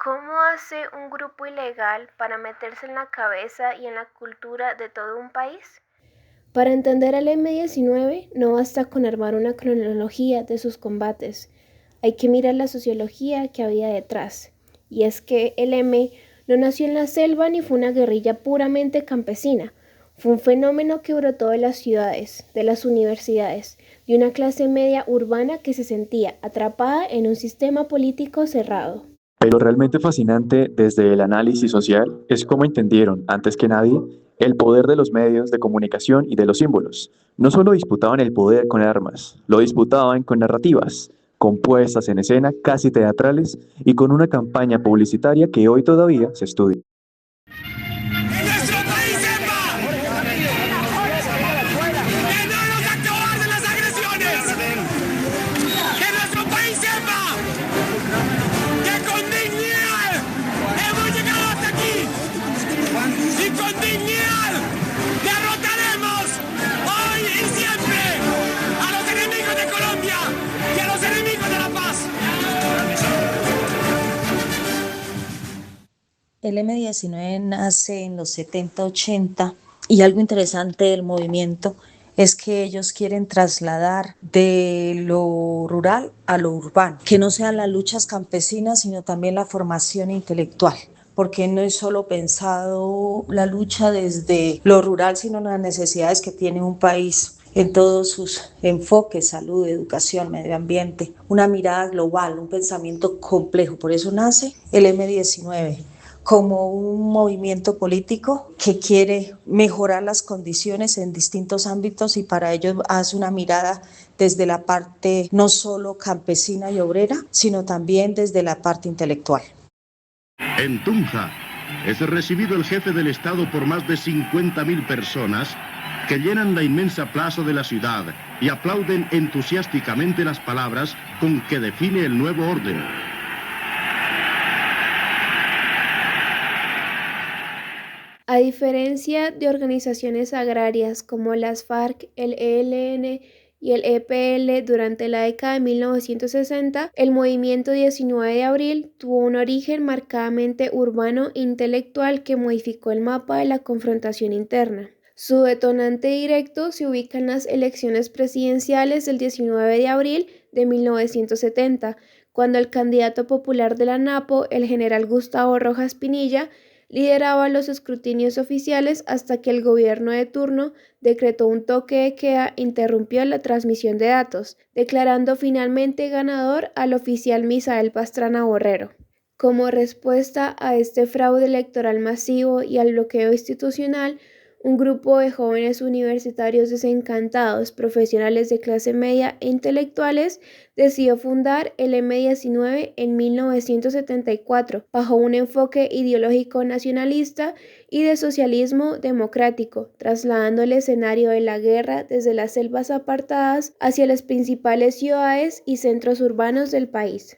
¿Cómo hace un grupo ilegal para meterse en la cabeza y en la cultura de todo un país? Para entender al M-19 no basta con armar una cronología de sus combates, hay que mirar la sociología que había detrás. Y es que el M no nació en la selva ni fue una guerrilla puramente campesina, fue un fenómeno que brotó de las ciudades, de las universidades, de una clase media urbana que se sentía atrapada en un sistema político cerrado. Lo realmente fascinante desde el análisis social es cómo entendieron, antes que nadie, el poder de los medios de comunicación y de los símbolos. No solo disputaban el poder con armas, lo disputaban con narrativas, con puestas en escena casi teatrales y con una campaña publicitaria que hoy todavía se estudia. ¡Que nuestro país sepa! ¡Que no nos acobarden las agresiones! ¡Que nuestro país sepa! ¡Que con dignidad hemos llegado hasta aquí! ¡Y con dignidad derrotaremos hoy y siempre a los enemigos de Colombia y a los enemigos de la paz! El M-19 nace en los 70-80 y algo interesante del movimiento es que ellos quieren trasladar de lo rural a lo urbano, que no sean las luchas campesinas, sino también la formación intelectual, porque no es solo pensado la lucha desde lo rural, sino las necesidades que tiene un país en todos sus enfoques: salud, educación, medio ambiente, una mirada global, un pensamiento complejo. Por eso nace el M-19 como un movimiento político que quiere mejorar las condiciones en distintos ámbitos, y para ello hace una mirada desde la parte no solo campesina y obrera, sino también desde la parte intelectual. En Tunja es recibido el jefe del Estado por más de 50.000 personas que llenan la inmensa plaza de la ciudad y aplauden entusiásticamente las palabras con que define el nuevo orden. A diferencia de organizaciones agrarias como las FARC, el ELN y el EPL durante la década de 1960, el movimiento 19 de abril tuvo un origen marcadamente urbano e intelectual que modificó el mapa de la confrontación interna. Su detonante directo se ubica en las elecciones presidenciales del 19 de abril de 1970, cuando el candidato popular de la NAPO, el general Gustavo Rojas Pinilla, lideraba los escrutinios oficiales hasta que el gobierno de turno decretó un toque de queda e interrumpió la transmisión de datos, declarando finalmente ganador al oficial Misael Pastrana Borrero. Como respuesta a este fraude electoral masivo y al bloqueo institucional, un grupo de jóvenes universitarios desencantados, profesionales de clase media e intelectuales decidió fundar el M-19 en 1974 bajo un enfoque ideológico nacionalista y de socialismo democrático, trasladando el escenario de la guerra desde las selvas apartadas hacia las principales ciudades y centros urbanos del país.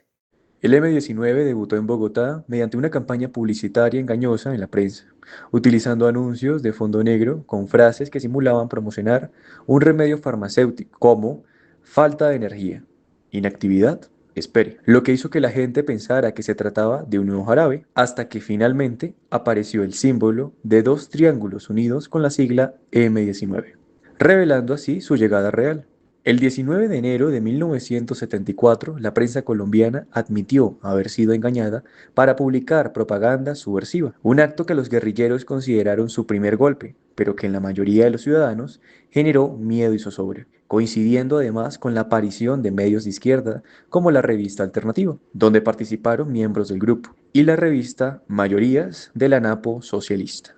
El M-19 debutó en Bogotá mediante una campaña publicitaria engañosa en la prensa, utilizando anuncios de fondo negro con frases que simulaban promocionar un remedio farmacéutico como falta de energía, inactividad, espere, lo que hizo que la gente pensara que se trataba de un nuevo jarabe, hasta que finalmente apareció el símbolo de dos triángulos unidos con la sigla M-19, revelando así su llegada real. El 19 de enero de 1974, la prensa colombiana admitió haber sido engañada para publicar propaganda subversiva, un acto que los guerrilleros consideraron su primer golpe, pero que en la mayoría de los ciudadanos generó miedo y zozobra, coincidiendo además con la aparición de medios de izquierda como la revista Alternativa, donde participaron miembros del grupo, y la revista Mayorías de la Napo Socialista.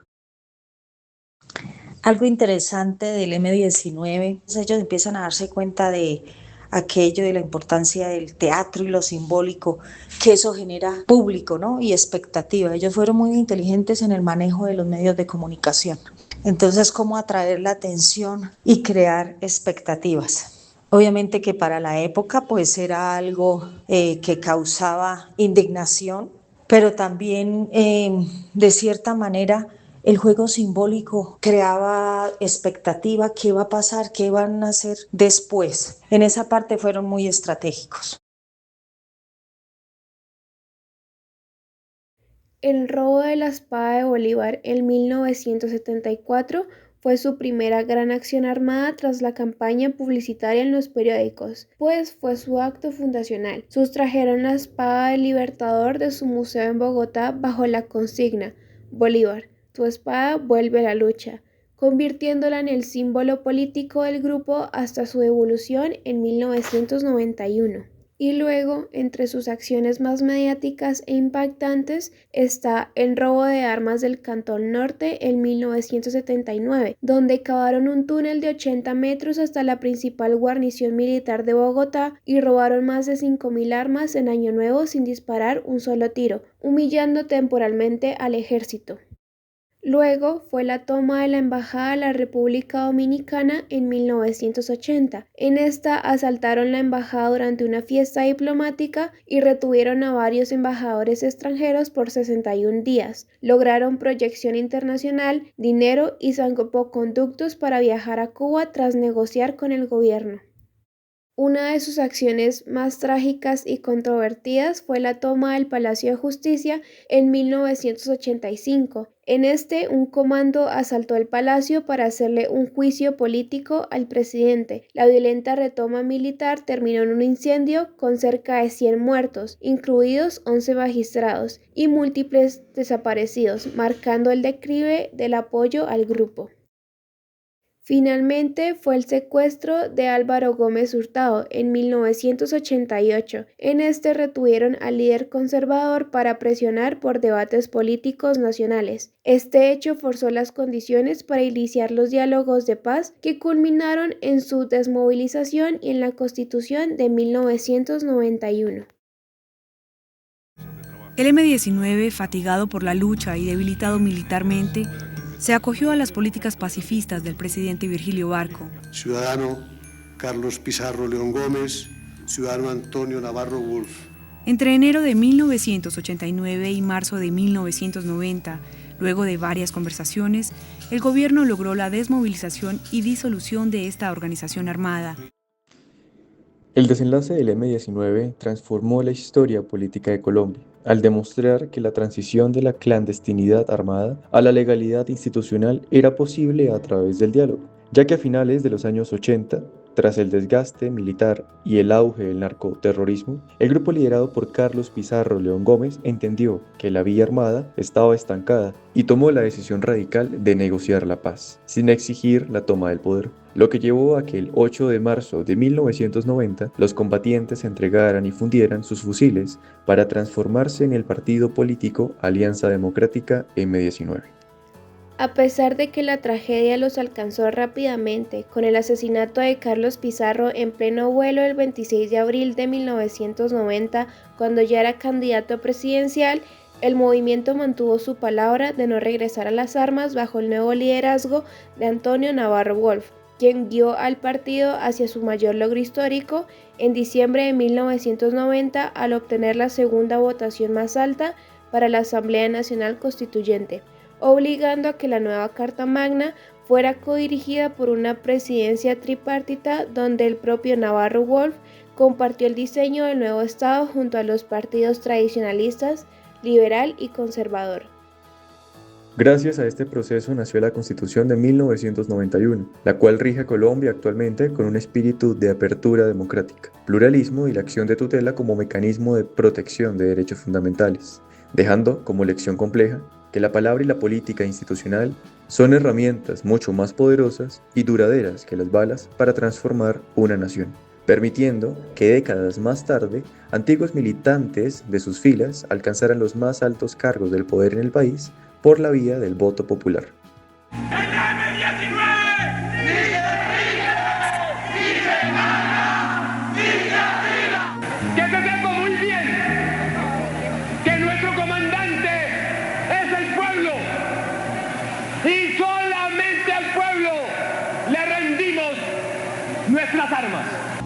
Algo interesante del M-19, ellos empiezan a darse cuenta de aquello, de la importancia del teatro y lo simbólico, que eso genera público, ¿no? Y expectativa. Ellos fueron muy inteligentes en el manejo de los medios de comunicación. Entonces, cómo atraer la atención y crear expectativas. Obviamente que para la época pues era algo que causaba indignación, pero también de cierta manera el juego simbólico creaba expectativa: qué va a pasar, qué van a hacer después. En esa parte fueron muy estratégicos. El robo de la espada de Bolívar en 1974 fue su primera gran acción armada tras la campaña publicitaria en los periódicos, pues fue su acto fundacional. Sustrajeron la espada del Libertador de su museo en Bogotá bajo la consigna «Bolívar, tu espada vuelve a la lucha», convirtiéndola en el símbolo político del grupo hasta su devolución en 1991. Y luego, entre sus acciones más mediáticas e impactantes, está el robo de armas del Cantón Norte en 1979, donde cavaron un túnel de 80 metros hasta la principal guarnición militar de Bogotá y robaron más de 5.000 armas en Año Nuevo sin disparar un solo tiro, humillando temporalmente al ejército. Luego fue la toma de la Embajada de la República Dominicana en 1980. En esta asaltaron la embajada durante una fiesta diplomática y retuvieron a varios embajadores extranjeros por 61 días. Lograron proyección internacional, dinero y salvoconductos para viajar a Cuba tras negociar con el gobierno. Una de sus acciones más trágicas y controvertidas fue la toma del Palacio de Justicia en 1985. En este, un comando asaltó el palacio para hacerle un juicio político al presidente. La violenta retoma militar terminó en un incendio con cerca de 100 muertos, incluidos 11 magistrados, y múltiples desaparecidos, marcando el declive del apoyo al grupo. Finalmente fue el secuestro de Álvaro Gómez Hurtado en 1988. En este retuvieron al líder conservador para presionar por debates políticos nacionales. Este hecho forzó las condiciones para iniciar los diálogos de paz que culminaron en su desmovilización y en la Constitución de 1991. El M-19, fatigado por la lucha y debilitado militarmente, se acogió a las políticas pacifistas del presidente Virgilio Barco. Ciudadano Carlos Pizarro León Gómez, ciudadano Antonio Navarro Wolf. Entre enero de 1989 y marzo de 1990, luego de varias conversaciones, el gobierno logró la desmovilización y disolución de esta organización armada. El desenlace del M-19 transformó la historia política de Colombia, al demostrar que la transición de la clandestinidad armada a la legalidad institucional era posible a través del diálogo, ya que a finales de los años 80, tras el desgaste militar y el auge del narcoterrorismo, el grupo liderado por Carlos Pizarro León Gómez entendió que la vía armada estaba estancada y tomó la decisión radical de negociar la paz, sin exigir la toma del poder, lo que llevó a que el 8 de marzo de 1990 los combatientes entregaran y fundieran sus fusiles para transformarse en el partido político Alianza Democrática M-19. A pesar de que la tragedia los alcanzó rápidamente, con el asesinato de Carlos Pizarro en pleno vuelo el 26 de abril de 1990, cuando ya era candidato presidencial, el movimiento mantuvo su palabra de no regresar a las armas bajo el nuevo liderazgo de Antonio Navarro Wolf, quien guió al partido hacia su mayor logro histórico en diciembre de 1990 al obtener la segunda votación más alta para la Asamblea Nacional Constituyente, obligando a que la nueva Carta Magna fuera codirigida por una presidencia tripartita donde el propio Navarro Wolf compartió el diseño del nuevo Estado junto a los partidos tradicionalistas, liberal y conservador. Gracias a este proceso nació la Constitución de 1991, la cual rige a Colombia actualmente con un espíritu de apertura democrática, pluralismo y la acción de tutela como mecanismo de protección de derechos fundamentales, dejando como lección compleja que la palabra y la política institucional son herramientas mucho más poderosas y duraderas que las balas para transformar una nación, permitiendo que décadas más tarde antiguos militantes de sus filas alcanzaran los más altos cargos del poder en el país por la vía del voto popular. Que se sepa muy bien que nuestro comandante es el pueblo y solamente al pueblo le rendimos nuestras armas.